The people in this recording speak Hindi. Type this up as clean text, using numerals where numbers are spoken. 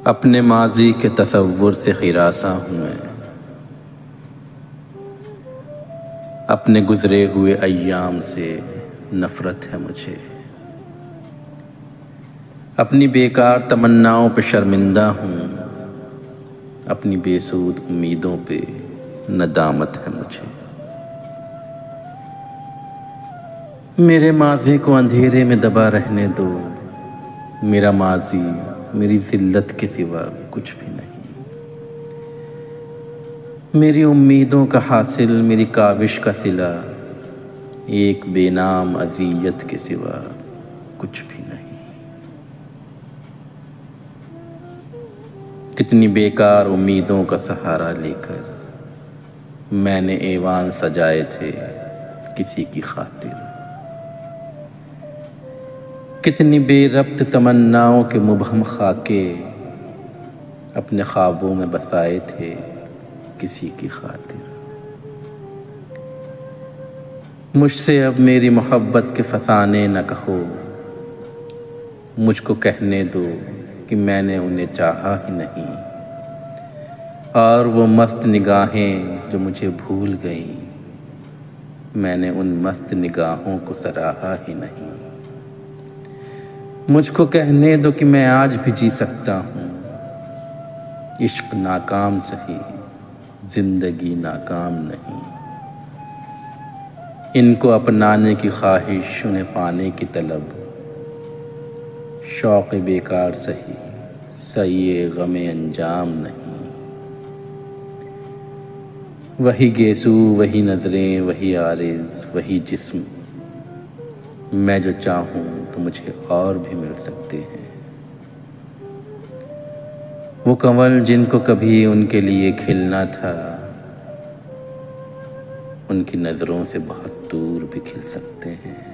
अपने माजी के तसव्वुर से हिरासा हूँ मैं, अपने गुजरे हुए अय्याम से नफरत है मुझे। अपनी बेकार तमन्नाओं पे शर्मिंदा हूँ, अपनी बेसूद उम्मीदों पे नदामत है मुझे। मेरे माजी को अंधेरे में दबा रहने दो, मेरा माजी मेरी जिल्लत के सिवा कुछ भी नहीं। मेरी उम्मीदों का हासिल, मेरी काविश का सिला, एक बेनाम अज़ियत के सिवा कुछ भी नहीं। कितनी बेकार उम्मीदों का सहारा लेकर मैंने ऐवान सजाए थे किसी की खातिर। कितनी बेरब्त तमन्नाओं के मुबहम खाके अपने ख्वाबों में बसाए थे किसी की खातिर। मुझसे अब मेरी मोहब्बत के फसाने न कहो, मुझको कहने दो कि मैंने उन्हें चाहा ही नहीं। और वो मस्त निगाहें जो मुझे भूल गईं, मैंने उन मस्त निगाहों को सराहा ही नहीं। मुझको कहने दो कि मैं आज भी जी सकता हूँ, इश्क नाकाम सही जिंदगी नाकाम नहीं। इनको अपनाने की ख्वाहिश, उन्हें पाने की तलब, शौक़ बेकार सही सही गमे अंजाम नहीं। वही गेसू, वही नजरें, वही आरिज़, वही जिस्म, मैं जो चाहूँ तो मुझे और भी मिल सकते हैं। वो कंवल जिनको कभी उनके लिए खिलना था, उनकी नज़रों से बहुत दूर भी खिल सकते हैं।